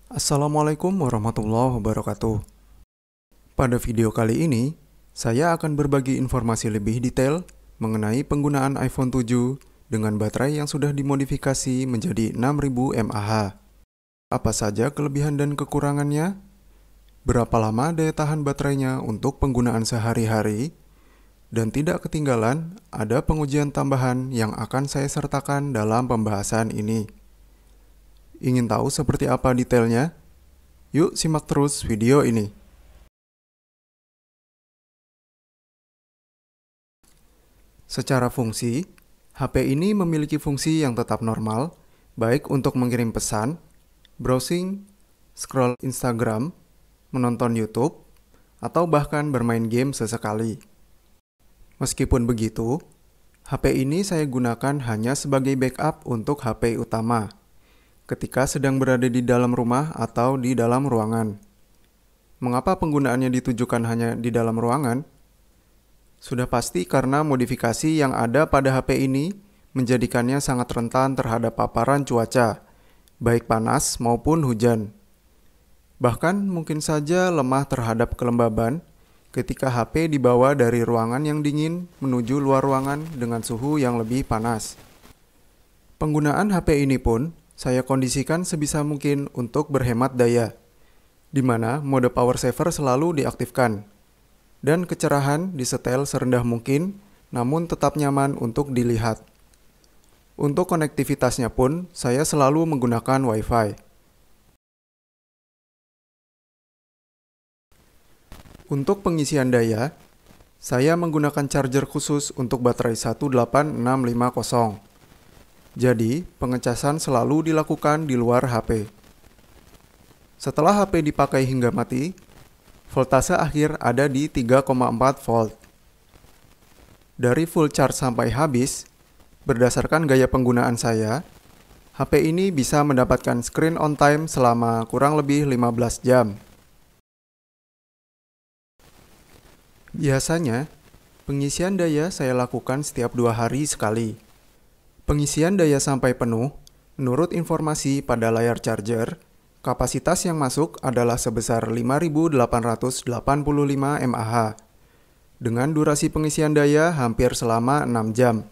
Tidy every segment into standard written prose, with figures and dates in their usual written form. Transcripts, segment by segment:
Assalamualaikum warahmatullahi wabarakatuh. Pada video kali ini, saya akan berbagi informasi lebih detail mengenai penggunaan iPhone 7 dengan baterai yang sudah dimodifikasi menjadi 6000 mAh. Apa saja kelebihan dan kekurangannya? Berapa lama daya tahan baterainya untuk penggunaan sehari-hari? Dan tidak ketinggalan, ada pengujian tambahan yang akan saya sertakan dalam pembahasan ini. Ingin tahu seperti apa detailnya? Yuk simak terus video ini. Secara fungsi, HP ini memiliki fungsi yang tetap normal, baik untuk mengirim pesan, browsing, scroll Instagram, menonton YouTube, atau bahkan bermain game sesekali. Meskipun begitu, HP ini saya gunakan hanya sebagai backup untuk HP utama, ketika sedang berada di dalam rumah atau di dalam ruangan. Mengapa penggunaannya ditujukan hanya di dalam ruangan? Sudah pasti karena modifikasi yang ada pada HP ini menjadikannya sangat rentan terhadap paparan cuaca, baik panas maupun hujan. Bahkan mungkin saja lemah terhadap kelembaban ketika HP dibawa dari ruangan yang dingin menuju luar ruangan dengan suhu yang lebih panas. Penggunaan HP ini pun saya kondisikan sebisa mungkin untuk berhemat daya, di mana mode power saver selalu diaktifkan, dan kecerahan disetel serendah mungkin, namun tetap nyaman untuk dilihat. Untuk konektivitasnya pun, saya selalu menggunakan Wi-Fi. Untuk pengisian daya, saya menggunakan charger khusus untuk baterai 18650. Jadi, pengecasan selalu dilakukan di luar HP. Setelah HP dipakai hingga mati, voltase akhir ada di 3,4 volt. Dari full charge sampai habis, berdasarkan gaya penggunaan saya, HP ini bisa mendapatkan screen on time selama kurang lebih 15 jam. Biasanya, pengisian daya saya lakukan setiap 2 hari sekali. Pengisian daya sampai penuh, menurut informasi pada layar charger, kapasitas yang masuk adalah sebesar 5885 mAh, dengan durasi pengisian daya hampir selama 6 jam.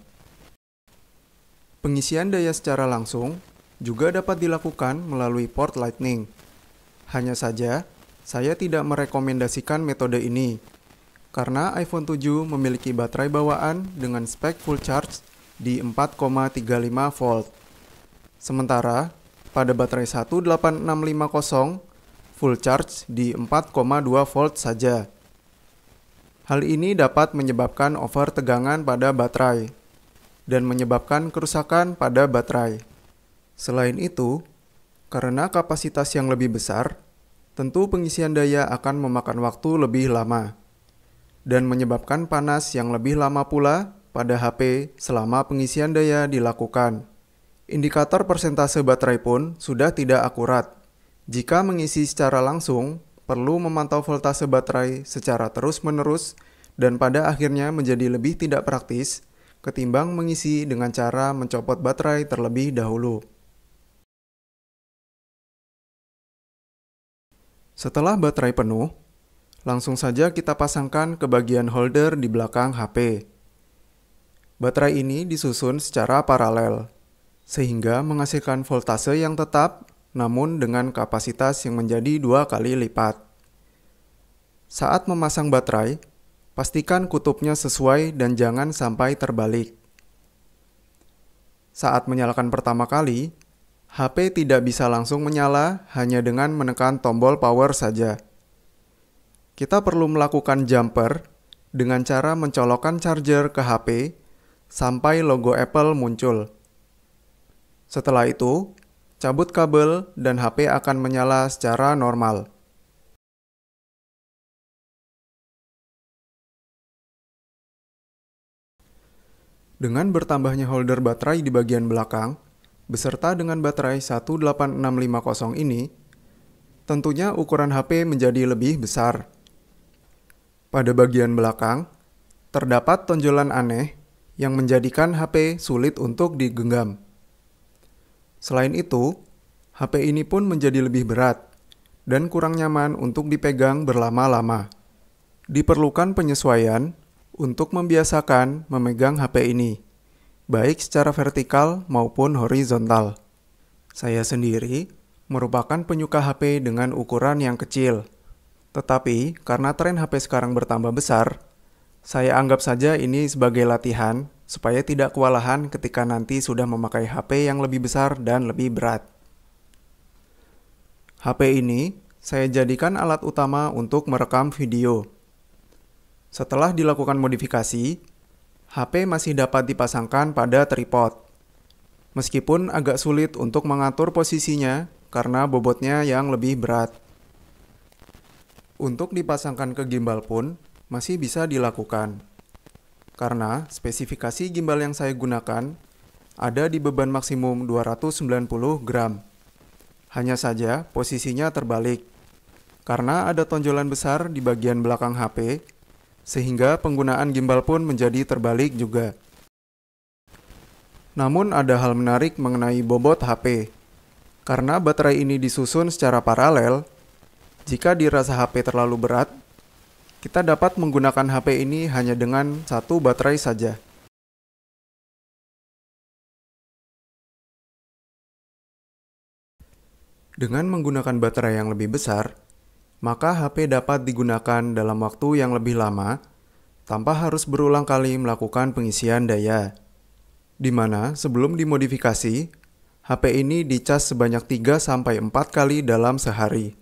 Pengisian daya secara langsung juga dapat dilakukan melalui port Lightning. Hanya saja, saya tidak merekomendasikan metode ini, karena iPhone 7 memiliki baterai bawaan dengan spek full charge di 4,35 volt. Sementara, pada baterai 18650, full charge di 4,2 volt saja. Hal ini dapat menyebabkan over tegangan pada baterai dan menyebabkan kerusakan pada baterai. Selain itu, karena kapasitas yang lebih besar, tentu pengisian daya akan memakan waktu lebih lama dan menyebabkan panas yang lebih lama pula pada HP selama pengisian daya dilakukan. Indikator persentase baterai pun sudah tidak akurat. Jika mengisi secara langsung, perlu memantau voltase baterai secara terus-menerus dan pada akhirnya menjadi lebih tidak praktis ketimbang mengisi dengan cara mencopot baterai terlebih dahulu. Setelah baterai penuh, langsung saja kita pasangkan ke bagian holder di belakang HP. Baterai ini disusun secara paralel, sehingga menghasilkan voltase yang tetap, namun dengan kapasitas yang menjadi 2 kali lipat. Saat memasang baterai, pastikan kutubnya sesuai dan jangan sampai terbalik. Saat menyalakan pertama kali, HP tidak bisa langsung menyala hanya dengan menekan tombol power saja. Kita perlu melakukan jumper dengan cara mencolokkan charger ke HP sampai logo Apple muncul. Setelah itu, cabut kabel dan HP akan menyala secara normal. Dengan bertambahnya holder baterai di bagian belakang, beserta dengan baterai 18650 ini, tentunya ukuran HP menjadi lebih besar. Pada bagian belakang, terdapat tonjolan aneh yang menjadikan HP sulit untuk digenggam. Selain itu, HP ini pun menjadi lebih berat, dan kurang nyaman untuk dipegang berlama-lama. Diperlukan penyesuaian untuk membiasakan memegang HP ini, baik secara vertikal maupun horizontal. Saya sendiri merupakan penyuka HP dengan ukuran yang kecil. Tetapi karena tren HP sekarang bertambah besar, saya anggap saja ini sebagai latihan supaya tidak kewalahan ketika nanti sudah memakai HP yang lebih besar dan lebih berat. HP ini saya jadikan alat utama untuk merekam video. Setelah dilakukan modifikasi, HP masih dapat dipasangkan pada tripod. Meskipun agak sulit untuk mengatur posisinya karena bobotnya yang lebih berat. Untuk dipasangkan ke gimbal pun masih bisa dilakukan. Karena spesifikasi gimbal yang saya gunakan ada di beban maksimum 290 gram. Hanya saja posisinya terbalik. Karena ada tonjolan besar di bagian belakang HP, sehingga penggunaan gimbal pun menjadi terbalik juga. Namun ada hal menarik mengenai bobot HP. Karena baterai ini disusun secara paralel, jika dirasa HP terlalu berat, kita dapat menggunakan HP ini hanya dengan satu baterai saja. Dengan menggunakan baterai yang lebih besar, maka HP dapat digunakan dalam waktu yang lebih lama tanpa harus berulang kali melakukan pengisian daya. Di mana sebelum dimodifikasi, HP ini dicas sebanyak 3-4 kali dalam sehari.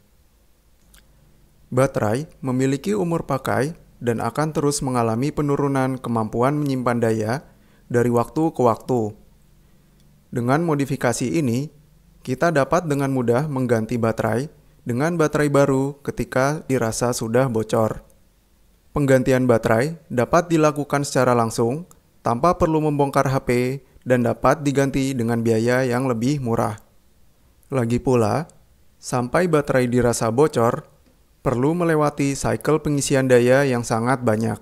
Baterai memiliki umur pakai dan akan terus mengalami penurunan kemampuan menyimpan daya dari waktu ke waktu. Dengan modifikasi ini, kita dapat dengan mudah mengganti baterai dengan baterai baru ketika dirasa sudah bocor. Penggantian baterai dapat dilakukan secara langsung tanpa perlu membongkar HP dan dapat diganti dengan biaya yang lebih murah. Lagi pula, sampai baterai dirasa bocor, perlu melewati cycle pengisian daya yang sangat banyak.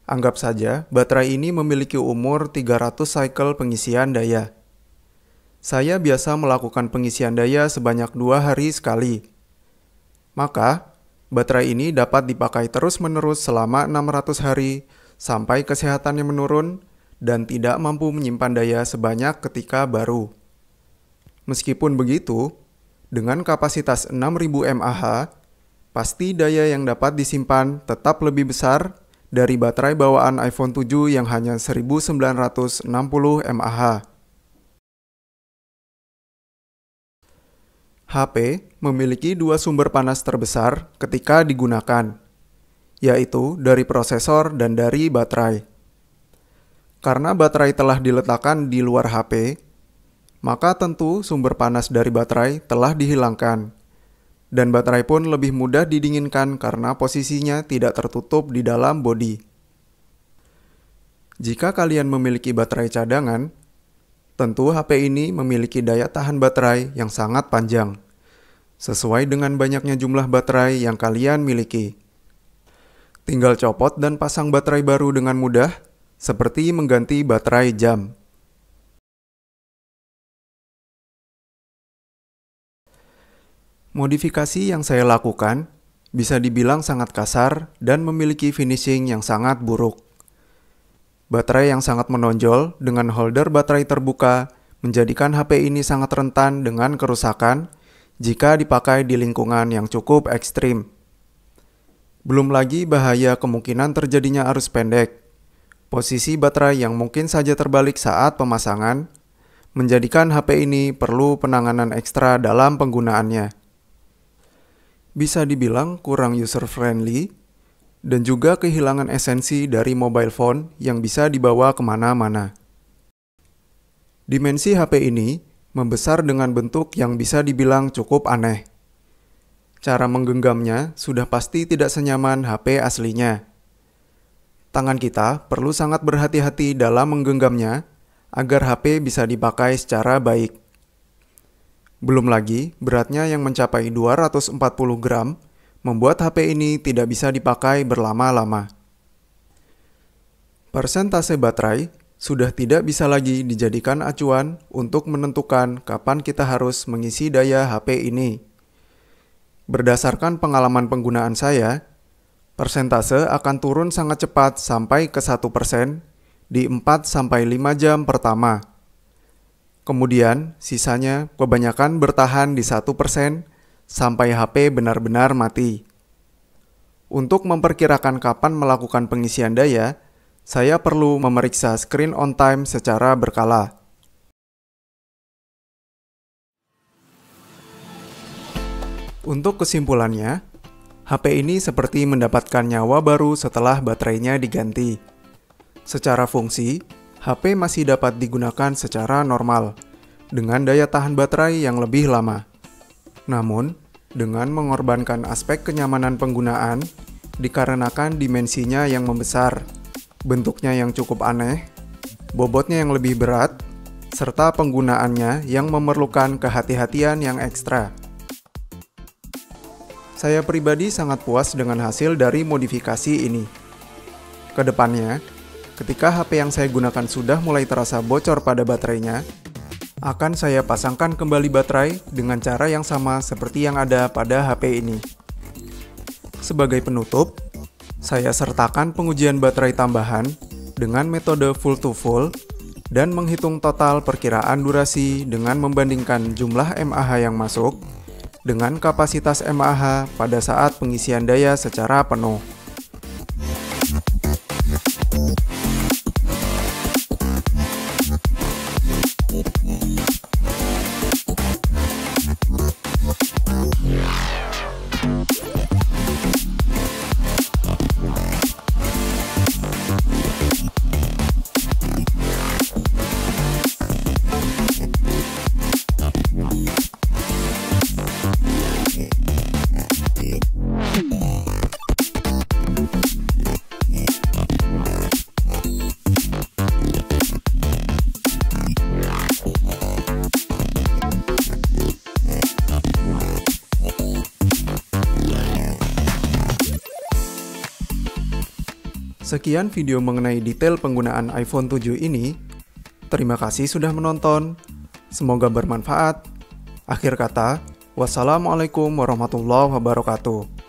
Anggap saja baterai ini memiliki umur 300 cycle pengisian daya. Saya biasa melakukan pengisian daya sebanyak 2 hari sekali. Maka, baterai ini dapat dipakai terus-menerus selama 600 hari sampai kesehatannya menurun dan tidak mampu menyimpan daya sebanyak ketika baru. Meskipun begitu, dengan kapasitas 6000 mAh, pasti daya yang dapat disimpan tetap lebih besar dari baterai bawaan iPhone 7 yang hanya 1960 mAh. HP memiliki 2 sumber panas terbesar ketika digunakan, yaitu dari prosesor dan dari baterai. Karena baterai telah diletakkan di luar HP, maka tentu sumber panas dari baterai telah dihilangkan. Dan baterai pun lebih mudah didinginkan karena posisinya tidak tertutup di dalam bodi. Jika kalian memiliki baterai cadangan, tentu HP ini memiliki daya tahan baterai yang sangat panjang, sesuai dengan banyaknya jumlah baterai yang kalian miliki. Tinggal copot dan pasang baterai baru dengan mudah, seperti mengganti baterai jam. Modifikasi yang saya lakukan bisa dibilang sangat kasar dan memiliki finishing yang sangat buruk. Baterai yang sangat menonjol dengan holder baterai terbuka menjadikan HP ini sangat rentan dengan kerusakan jika dipakai di lingkungan yang cukup ekstrim. Belum lagi bahaya kemungkinan terjadinya arus pendek. Posisi baterai yang mungkin saja terbalik saat pemasangan menjadikan HP ini perlu penanganan ekstra dalam penggunaannya. Bisa dibilang kurang user-friendly, dan juga kehilangan esensi dari mobile phone yang bisa dibawa kemana-mana. Dimensi HP ini membesar dengan bentuk yang bisa dibilang cukup aneh. Cara menggenggamnya sudah pasti tidak senyaman HP aslinya. Tangan kita perlu sangat berhati-hati dalam menggenggamnya agar HP bisa dipakai secara baik. Belum lagi, beratnya yang mencapai 240 gram membuat HP ini tidak bisa dipakai berlama-lama. Persentase baterai sudah tidak bisa lagi dijadikan acuan untuk menentukan kapan kita harus mengisi daya HP ini. Berdasarkan pengalaman penggunaan saya, persentase akan turun sangat cepat sampai ke 1% di 4-5 jam pertama. Kemudian, sisanya kebanyakan bertahan di 1% sampai HP benar-benar mati. Untuk memperkirakan kapan melakukan pengisian daya, saya perlu memeriksa screen on time secara berkala. Untuk kesimpulannya, HP ini seperti mendapatkan nyawa baru setelah baterainya diganti. Secara fungsi, HP masih dapat digunakan secara normal, dengan daya tahan baterai yang lebih lama. Namun, dengan mengorbankan aspek kenyamanan penggunaan, dikarenakan dimensinya yang membesar, bentuknya yang cukup aneh, bobotnya yang lebih berat, serta penggunaannya yang memerlukan kehati-hatian yang ekstra. Saya pribadi sangat puas dengan hasil dari modifikasi ini. Kedepannya, ketika HP yang saya gunakan sudah mulai terasa bocor pada baterainya, akan saya pasangkan kembali baterai dengan cara yang sama seperti yang ada pada HP ini. Sebagai penutup, saya sertakan pengujian baterai tambahan dengan metode full to full dan menghitung total perkiraan durasi dengan membandingkan jumlah mAh yang masuk dengan kapasitas mAh pada saat pengisian daya secara penuh. Sekian video mengenai detail penggunaan iPhone 7 ini. Terima kasih sudah menonton. Semoga bermanfaat. Akhir kata, wassalamualaikum warahmatullahi wabarakatuh.